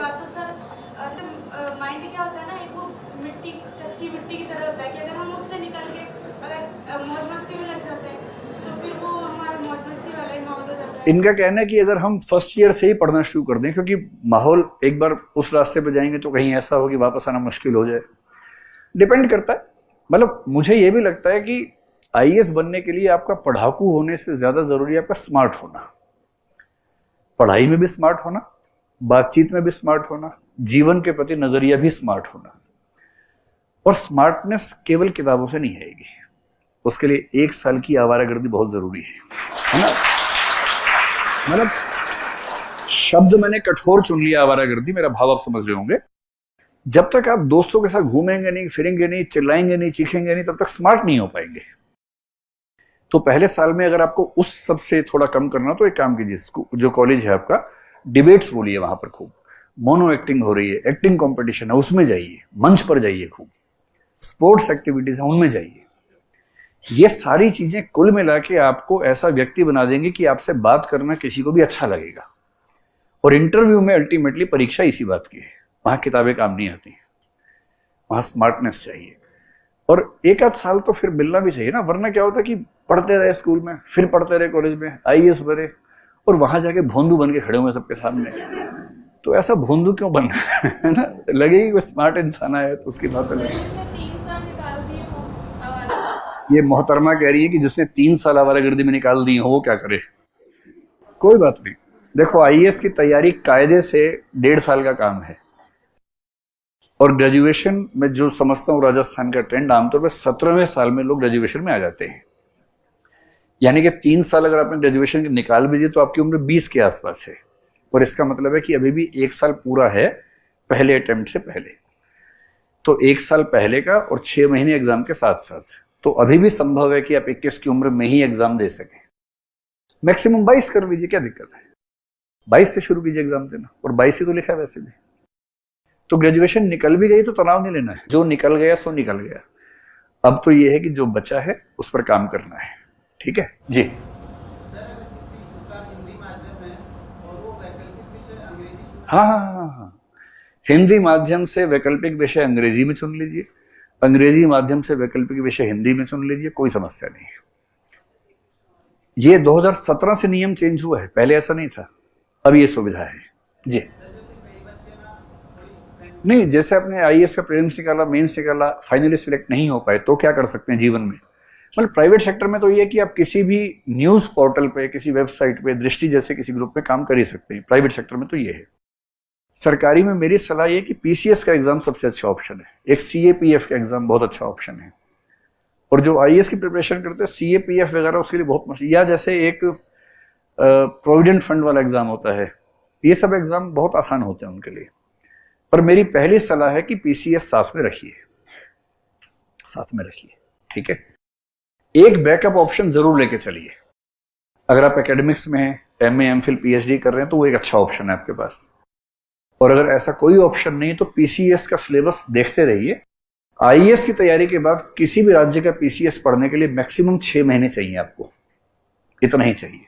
बात तो sir mind क्या होता है ना, एक वो मिट्टी, कच्ची मिट्टी की तरह होता है कि अगर हम उससे निकल के अगर मौज मस्ती में लग जाते हैं तो फिर वो हमारा मौज मस्ती वाला ही माहौल हो जाता है। इनका कहना है कि अगर हम फर्स्ट ईयर से ही पढ़ना शुरू कर दें, क्योंकि माहौल एक बार उस रास्ते पे जाएंगे तो कहीं ऐसा हो कि वापस आना मुश्किल हो जाए। डिपेंड करता है। मतलब मुझे ये भी लगता है कि आईएएस बनने के लिए आपका पढ़ाकू होने से ज्यादा जरूरी है आपका स्मार्ट होना। पढ़ाई में भी स्मार्ट होना, बातचीत में भी स्मार्ट होना, जीवन के प्रति नजरिया भी स्मार्ट होना। और स्मार्टनेस केवल किताबों से नहीं आएगी, उसके लिए 1 साल की आवारागर्दी बहुत जरूरी है ना। मतलब शब्द मैंने कठोर चुन लिया, आवारागर्दी, मेरा भाव आप समझ रहे होंगे। जब तक आप दोस्तों के साथ घूमेंगे नहीं, फिरेंगे नहीं, चिल्लाएंगे नहीं, चीखेंगे नहीं, तब तक स्मार्ट नहीं हो पाएंगे। तो पहले साल में अगर आपको उस सब से थोड़ा कम करना तो एक काम कीजिए, जो कॉलेज है आपका, डिबेट्स बोलिए वहां पर खूब, मोनो एक्टिंग हो रही है, एक्टिंग कंपटीशन है उसमें जाइए, मंच पर जाइए, खूब स्पोर्ट्स एक्टिविटीज है उनमें जाइए। ये सारी चीजें कुल मिला के आपको ऐसा व्यक्ति बना देंगे कि आपसे बात करना किसी को भी अच्छा लगेगा। और इंटरव्यू में अल्टीमेटली परीक्षा इसी बात की है, वहां किताबें काम नहीं आती, वहां स्मार्टनेस चाहिए। और 1 आध साल तो फिर मिलना भी चाहिए ना, वरना क्या होता है कि पढ़ते रहे स्कूल में, फिर पढ़ते रहे कॉलेज में, आईएएस बने, और वहां जाके भोंदू बन के खड़े हुए सबके सामने। तो ऐसा भोंदू क्यों बनना है ना, लगे कि कोई स्मार्ट इंसान है तो उसकी बात अलग है। ये मोहतरमा कह रही है कि जिसने 3 साल आवारागर्दी में निकाल दी हो वो क्या करे। कोई बात नहीं, देखो आईएएस की तैयारी कायदे से 1.5 साल का काम है। और ग्रेजुएशन में जो समझता हूँ राजस्थान का ट्रेंड, आमतौर पर 17वें साल में लोग ग्रेजुएशन में आ जाते हैं। यानी कि 3 साल अगर आपने ग्रेजुएशन निकाल भी दिए तो आपकी उम्र 20 के आसपास है। और इसका मतलब है कि अभी भी 1 साल पूरा है पहले अटेम्प्ट से पहले। तो 1 साल पहले का और 6 महीने एग्जाम के साथ साथ, तो अभी भी संभव है कि आप 21 की उम्र में ही एग्जाम दे सकें। मैक्सिमम 22 कर लीजिए, क्या दिक्कत है, 22 से शुरू कीजिए एग्जाम देना, और 22 ही तो लिखा है वैसे भी। तो ग्रेजुएशन निकल भी गई तो तनाव नहीं लेना है, जो निकल गया सो निकल गया। अब तो ये है कि जो बचा है उस पर काम करना है। ठीक है जी। हाँ हाँ हाँ हाँ, हिंदी माध्यम से वैकल्पिक विषय अंग्रेजी में चुन लीजिए, अंग्रेजी माध्यम से वैकल्पिक विषय हिंदी में चुन लीजिए, कोई समस्या नहीं है। ये 2017 से नियम चेंज हुआ है, पहले ऐसा नहीं था, अब ये सुविधा है जी। नहीं, जैसे आपने आईएएस का प्रीलिम्स निकाला, मेंस निकाला, फाइनली सिलेक्ट नहीं हो पाए तो क्या कर सकते हैं जीवन में। मतलब प्राइवेट सेक्टर में तो ये है कि आप किसी भी न्यूज पोर्टल पे, किसी वेबसाइट पे, दृष्टि जैसे किसी ग्रुप में काम कर ही सकते हैं। प्राइवेट सेक्टर में तो ये है। सरकारी में मेरी सलाह ये कि पीसीएस का एग्जाम सबसे अच्छा ऑप्शन है, एक सीएपीएफ का एग्जाम बहुत अच्छा ऑप्शन है। और जो आईएएस की प्रिपरेशन करते हैं सीएपीएफ वगैरह, उसके लिए बहुत मुश्किल, या जैसे एक प्रोविडेंट फंड वाला एग्जाम होता है, ये सब एग्जाम बहुत आसान होते हैं उनके लिए। पर मेरी पहली सलाह है कि पीसीएस साथ में रखिए, साथ में रखिए, ठीक है। एक बैकअप ऑप्शन जरूर लेके चलिए। अगर आप एकेडमिक्स में हैं, एमए, एमफिल, पीएचडी कर रहे हैं, तो वो एक अच्छा ऑप्शन है आपके पास। और अगर ऐसा कोई ऑप्शन नहीं तो पीसीएस का सिलेबस देखते रहिए। आईएएस की तैयारी के बाद किसी भी राज्य का पीसीएस पढ़ने के लिए मैक्सिमम 6 महीने चाहिए आपको, इतना ही चाहिए,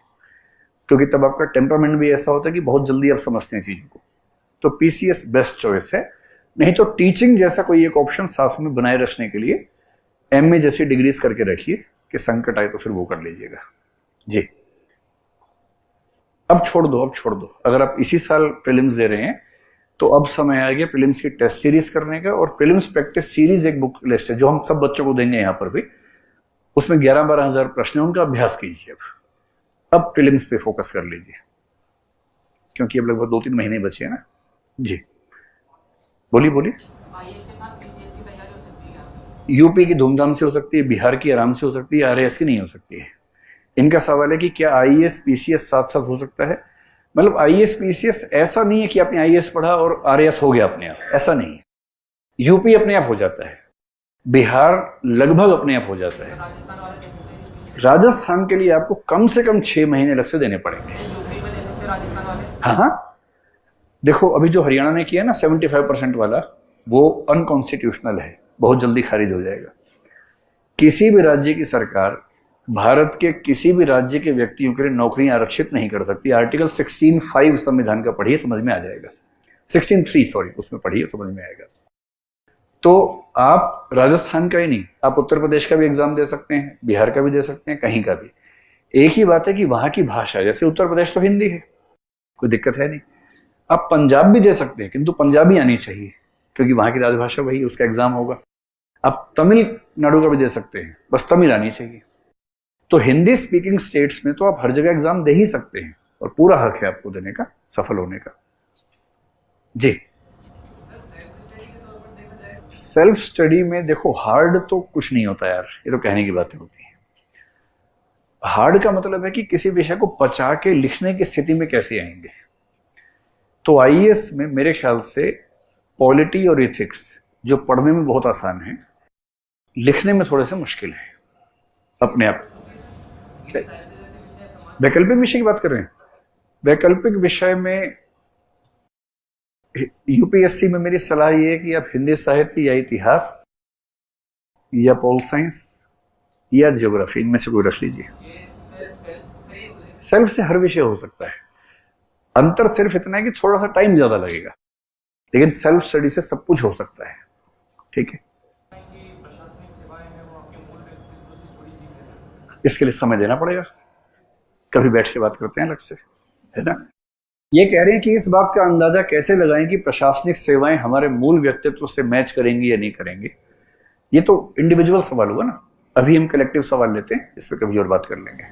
क्योंकि तब आपका टेम्परामेंट भी ऐसा होता है कि बहुत जल्दी आप समझते हैं चीजों को। तो पीसीएस बेस्ट चॉइस है। नहीं तो टीचिंग जैसा कोई एक ऑप्शन साथ में बनाए रखने के लिए एमए जैसी डिग्रीज करके रखिए, कि संकट आए तो फिर वो कर लीजिएगा जी। अब छोड़ दो, अब छोड़ दो। अगर आप इसी साल प्रीलिम्स दे रहे हैं तो अब समय आ गया प्रीलिम्स की टेस्ट सीरीज करने का। और प्रीलिम्स प्रैक्टिस सीरीज एक बुक लिस्ट है जो हम सब बच्चों को देंगे यहाँ पर भी, उसमें 11-12 हजार प्रश्न है, उनका अभ्यास कीजिए। अब प्रीलिम्स पे फोकस कर लीजिए, क्योंकि अब लगभग 2-3 महीने बचे हैं ना जी। बोलिए बोलिए। यूपी की धूमधाम से हो सकती है, बिहार की आराम से हो सकती है, आरएएस की नहीं हो सकती है। इनका सवाल है कि क्या आईएएस पीसीएस साथ साथ हो सकता है। मतलब आईएएस पीसीएस ऐसा नहीं है कि आपने आईएएस पढ़ा और आरएएस हो गया अपने आप, ऐसा नहीं है। यूपी अपने आप हो जाता है, बिहार लगभग अपने आप हो जाता है। राजस्थान के लिए आपको कम से कम 6 महीने अलग से देने पड़ेंगे। हाँ हाँ, देखो अभी जो हरियाणा ने किया ना 75% वाला, वो अनकॉन्स्टिट्यूशनल है, बहुत जल्दी खारिज हो जाएगा। किसी भी राज्य की सरकार भारत के किसी भी राज्य के व्यक्तियों के लिए नौकरियां आरक्षित नहीं कर सकती। आर्टिकल 16(5) संविधान का पढ़िए, समझ में आ जाएगा। 16(3) सॉरी, उसमें पढ़िए, समझ में आएगा। तो आप राजस्थान का ही नहीं, आप उत्तर प्रदेश का भी एग्जाम दे सकते हैं, बिहार का भी दे सकते हैं, कहीं का भी। एक ही बात है कि वहां की भाषा, जैसे उत्तर प्रदेश तो हिंदी है, कोई दिक्कत है नहीं। आप पंजाब भी दे सकते हैं, किंतु पंजाबी आनी चाहिए क्योंकि वहां की राजभाषा वही, उसका एग्जाम होगा। आप तमिलनाडु का भी दे सकते हैं, बस तमिल आनी चाहिए। तो हिंदी स्पीकिंग स्टेट्स में तो आप हर जगह एग्जाम दे ही सकते हैं और पूरा हक है आपको देने का, सफल होने का। जी, सेल्फ स्टडी में देखो, हार्ड तो कुछ नहीं होता यार, ये तो कहने की बातें होती हैं। हार्ड का मतलब है कि किसी विषय को पचा के लिखने की स्थिति में कैसे आएंगे। तो आईएएस में मेरे ख्याल से पॉलिटी और एथिक्स जो पढ़ने में बहुत आसान है, लिखने में थोड़े से मुश्किल है अपने आप। वैकल्पिक विषय की बात कर रहे हैं। वैकल्पिक विषय में यूपीएससी में मेरी सलाह ये है कि आप हिंदी साहित्य या इतिहास या पोल साइंस या ज्योग्राफी, इनमें से कोई रख लीजिए। सेल्फ से हर विषय हो सकता है, अंतर सिर्फ इतना है कि थोड़ा सा टाइम ज्यादा लगेगा, लेकिन सेल्फ स्टडी से सब कुछ हो सकता है। ठीक है, इसके लिए समय देना पड़ेगा, कभी बैठ के बात करते हैं अलग से, है ना। ये कह रहे हैं कि इस बात का अंदाजा कैसे लगाएं कि प्रशासनिक सेवाएं हमारे मूल व्यक्तित्व से मैच करेंगी या नहीं करेंगे। ये तो इंडिविजुअल सवाल हुआ ना, अभी हम कलेक्टिव सवाल लेते हैं, इस पर कभी और बात कर लेंगे।